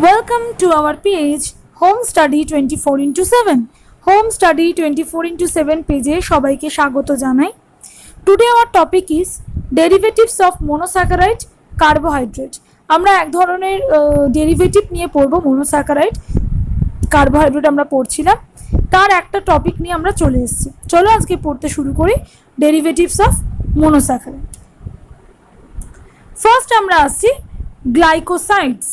Welcome to our page Home Study 24/7. Home Study 24/7 পেজে সবাইকে স্বাগত জানাই। Today our topic is derivatives of monosaccharide carbohydrate. আমরা এক ধরনের ডেরিভেটিভ নিয়ে পড়ব, monosaccharide কার্বোহাইড্রেট আমরা পড়ছিলাম, তার একটা টপিক নিয়ে আমরা চলে এসেছি। চলো আজকে পড়তে শুরু করি ডেরিভেটিভস অফ monosaccharide। ফার্স্ট আমরা আসছি গ্লাইকোসাইডস,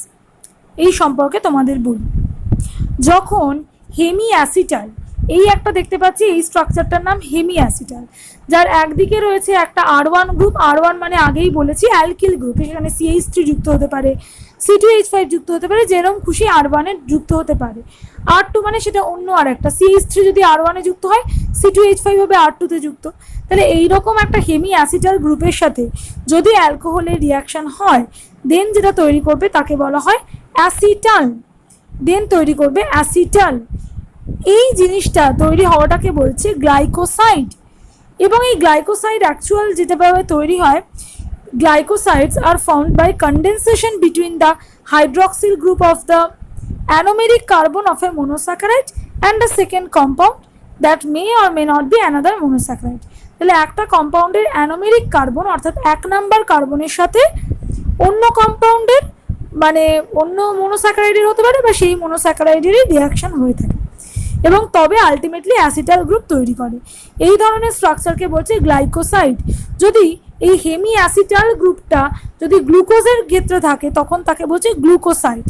এই সম্পর্কে তোমাদের বলি। যখন হেমি অ্যাসিটাল, এই একটা দেখতে পাচ্ছি, এই স্ট্রাকচারটার নাম হেমি অ্যাসিটাল, যার একদিকে রয়েছে একটা R1 গ্রুপ। R1 মানে আগেই বলেছি অ্যালকিল গ্রুপ, সেখানে CH3 যুক্ত হতে পারে, C2H5 যুক্ত হতে পারে, যেরকম খুশি R1 এ যুক্ত হতে পারে। R2 মানে সেটা অন্য আর একটা, CH3 যদি R1 এ যুক্ত হয়, C2H5 হবে R2 তে যুক্ত। তাহলে এইরকম একটা হেমি অ্যাসিটাল গ্রুপের সাথে যদি অ্যালকোহলের রিয়াকশন হয়, দেন যেটা তৈরি করবে তাকে বলা হয় অ্যাসিটাল। দেন তৈরি করবে অ্যাসিটাল। এই জিনিসটা তৈরি হওয়াটাকে বলছে গ্লাইকোসাইড। এবং এই গ্লাইকোসাইড অ্যাকচুয়াল যেটাভাবে তৈরি হয়, glycosides are formed by condensation between the hydroxyl group of the anomeric carbon of a monosaccharide and a second compound that may or may not be another monosaccharide. তাহলে একটা কম্পাউন্ডের অ্যানোমেরিক carbon অর্থাৎ এক number কার্বনের সাথে অন্য কম্পাউন্ডের মানে অন্য মনোস্যাকারাইডের হতে পারে বা সেই মনোস্যাকারাইডেরই রিয়াকশন হয়ে থাকে এবং তবে আলটিমেটলি অ্যাসিটাল গ্রুপ তৈরি করে। এই ধরনের স্ট্রাকচারকে বলছে গ্লাইকোসাইড। যদি এই হেমি অ্যাসিটাল গ্রুপটা যদি গ্লুকোজের ক্ষেত্রে থাকে তখন তাকে বলছে গ্লুকোসাইড।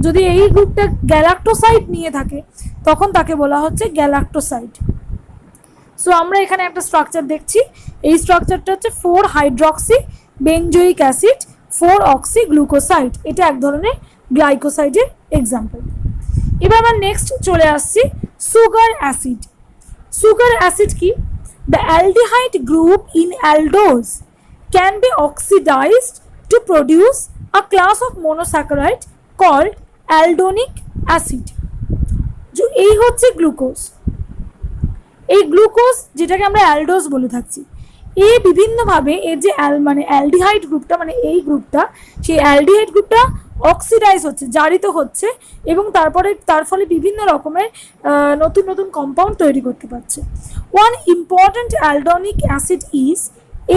যদি এই গ্রুপটা গ্যালাক্টোসাইড নিয়ে থাকে তখন তাকে বলা হচ্ছে গ্যালাক্টোসাইড। সো আমরা এখানে একটা স্ট্রাকচার দেখছি, এই স্ট্রাকচারটা হচ্ছে 4 hydroxy benzoic acid 4 oxy glucoside. এটা এক ধরনের গ্লাইকোসাইডের এক্সাম্পল। এবার আমরা নেক্সট চলে আসছি সুগার অ্যাসিড। সুগার অ্যাসিড কি? The aldehyde group in aldose can be oxidized to produce a class of monosaccharide called aldonic acid. এই হচ্ছে গ্লুকোজ। এই গ্লুকোজ যেটাকে আমরা অ্যালডোজ বলে থাকছি, এই বিভিন্নভাবে এর যে মানে অ্যালডিহাইড গ্রুপটা মানে এই গ্রুপটা, সেই অ্যালডিহাইড গ্রুপটা অক্সিডাইজ হচ্ছে, জারিত হচ্ছে এবং তারপরে তার ফলে বিভিন্ন রকমের নতুন নতুন কম্পাউন্ড তৈরি করতে পারছে। One important aldonic acid is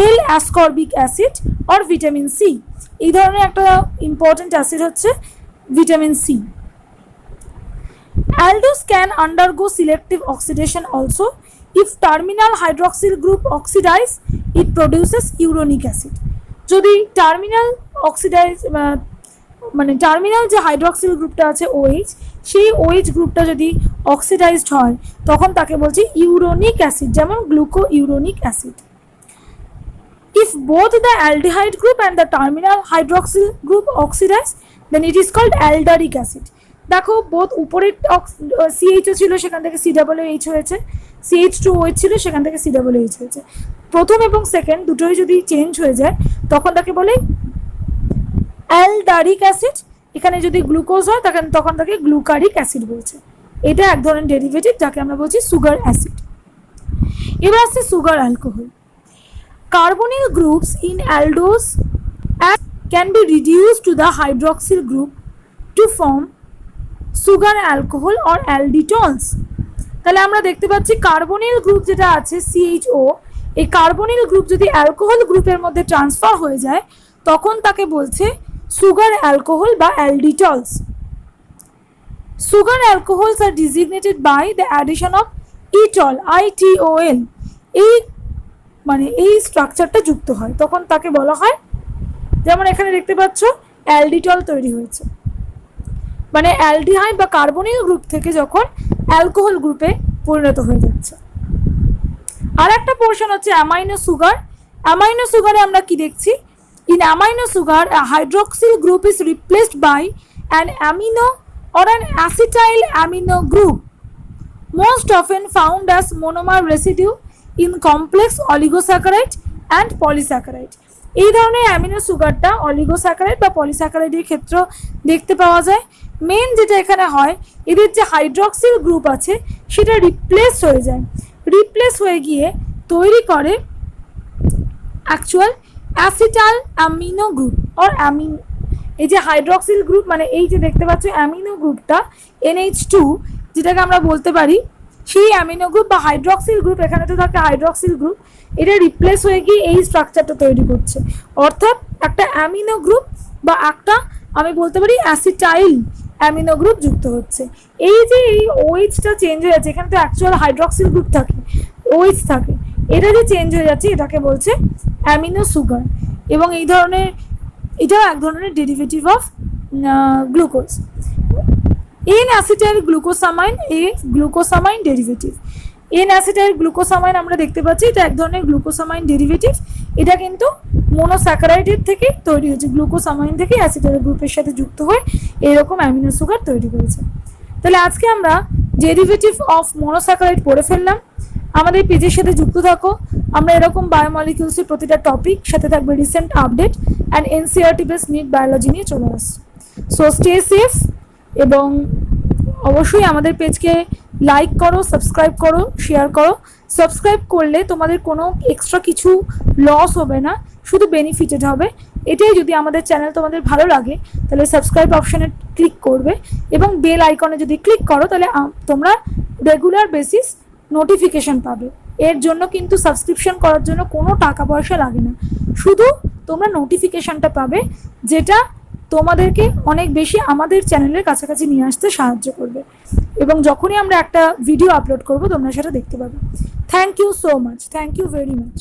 L ascorbic acid or vitamin C. এই ধরনের একটা ইম্পর্ট্যান্ট অ্যাসিড হচ্ছে vitamin C. Aldose can undergo selective oxidation also. If terminal hydroxyl group oxidize, it produces uronic acid. যদি terminal oxidise মানে terminal যে hydroxyl গ্রুপটা আছে OH, সেই OH গ্রুপটা যদি অক্সিডাইজড হয় তখন তাকে বলছি ইউরোনিক অ্যাসিড, যেমন glucuronic acid. If both the aldehyde group and the terminal hydroxyl group oxidize, then it is called aldaric acid. দেখো বোধ উপরে CHO ছিল, সেখান থেকে COOH হয়েছে, CH2OH ছিল, সেখান থেকে COOH হয়েছে। প্রথম এবং সেকেন্ড দুটোই যদি চেঞ্জ হয়ে যায় তখন তাকে বলে অ্যালডারিক অ্যাসিড। এখানে যদি গ্লুকোজ হয় তখন তাকে গ্লুকারিক অ্যাসিড বলছে। এটা এক ধরনের ডেরিভেটিভ যাকে আমরা বলছি সুগার অ্যাসিড। এবার আসছে sugar alcohol. Carbonyl groups in aldose can be reduced to the hydroxyl group to form sugar alcohol or alditols. তাহলে আমরা দেখতে পাচ্ছি কার্বনিল গ্রুপ যেটা আছে CHO, এই কার্বনিল গ্রুপ যদি অ্যালকোহল গ্রুপের মধ্যে ট্রান্সফার হয়ে যায় তখন তাকে বলছে সুগার অ্যালকোহল বা alditols. Sugar alcohols are designated by the addition of itol, ITOL। এই মানে এই স্ট্রাকচারটা যুক্ত হয় তখন তাকে বলা হয়, যেমন এখানে দেখতে পাচ্ছ অ্যালডিটল তৈরি হয়েছে, মানে অ্যালডিহাইড বা কার্বনিল গ্রুপ থেকে যখন অ্যালকোহল গ্রুপে পরিণত হয়ে যাচ্ছে। আর একটা পোর্শন হচ্ছে অ্যামাইনো সুগার। অ্যামাইনো সুগারে আমরা কি দেখছি? In amino sugar a hydroxyl group is replaced by an amino or an acetyl amino group, most often found as monomer residue in complex oligosaccharide and polysaccharide. এই ধরনের amino সুগারটা oligosaccharide বা পলিস্যাকারাইডের ক্ষেত্রে দেখতে পাওয়া যায়। মেন যেটা এখানে হয়, এদের যে হাইড্রক্সিল গ্রুপ আছে সেটা রিপ্লেস হয়ে যায়, রিপ্লেস হয়ে গিয়ে তৈরি করে actual acetal amino group or এই যে হাইড্রক্সিল গ্রুপ মানে এই যে দেখতে পাচ্ছ অ্যামিনো গ্রুপটা NH2 যেটাকে আমরা বলতে পারি সেই অ্যামিনো গ্রুপ বা হাইড্রক্সিল গ্রুপ, এখানে তো থাকে হাইড্রক্সিল গ্রুপ, এটা রিপ্লেস হয়ে গিয়ে এই স্ট্রাকচারটা তৈরি করছে। অর্থাৎ একটা অ্যামিনো গ্রুপ বা একটা আমি বলতে পারি অ্যাসিটাইল অ্যামিনো গ্রুপ যুক্ত হচ্ছে। এই যে এই OH-টা চেঞ্জ হয়ে যাচ্ছে, এখানে তো অ্যাকচুয়াল হাইড্রক্সিল গ্রুপ থাকে, OH থাকে, এটা যে চেঞ্জ হয়ে যাচ্ছে এটাকে বলছে অ্যামিনো সুগার। এবং এই ধরনের এটাও এক ধরনের ডেরিভেটিভ অফ গ্লুকোজ। N-অ্যাসিটাইল গ্লুকোসামাইন গ্লুকোসামাইন ডেরিভেটিভ। N-অ্যাসিটাইল গ্লুকোসামাইন আমরা দেখতে পাচ্ছি এটা এক ধরনের গ্লুকোসামাইন ডেরিভেটিভ। এটা কিন্তু মোনোস্যাকারাইডের থেকে তৈরি হয়েছে, গ্লুকোসামাইন থেকে অ্যাসিটাইল গ্রুপের সাথে যুক্ত হয়ে এরকম অ্যামিনো সুগার তৈরি করেছে। তাহলে আজকে আমরা ডেরিভেটিভ অফ মোনোস্যাকারাইড পড়ে ফেললাম। আমাদের পেজের সাথে যুক্ত থাকো, আমরা এরকম বায়োমলিকিউলসের প্রতিটা টপিক সাথে থাকবে recent update and NCERT base NEET biology নিয়ে চলে আসছে। সো স্টে সেফ এবং অবশ্যই আমাদের পেজকে লাইক করো, সাবস্ক্রাইব করো, শেয়ার করো। সাবস্ক্রাইব করলে তোমাদের কোনো এক্সট্রা কিছু লস হবে না, শুধু বেনিফিটেড হবে। এটাই যদি আমাদের চ্যানেল তোমাদের ভালো লাগে তাহলে সাবস্ক্রাইব অপশানে ক্লিক করবে এবং বেল আইকনে যদি ক্লিক করো তাহলে তোমরা রেগুলার বেসিস নোটিফিকেশন পাবে। এর জন্য কিন্তু সাবস্ক্রিপশন করার জন্য কোনো টাকা পয়সা লাগে না, শুধু তোমরা নোটিফিকেশনটা পাবে, যেটা তোমাদেরকে অনেক বেশি আমাদের চ্যানেলের কাছাকাছি নিয়ে আসতে সাহায্য করবে। এবং যখনই আমরা একটা ভিডিও আপলোড করব তোমরা সেটা দেখতে পাবে। Thank you so much, thank you very much.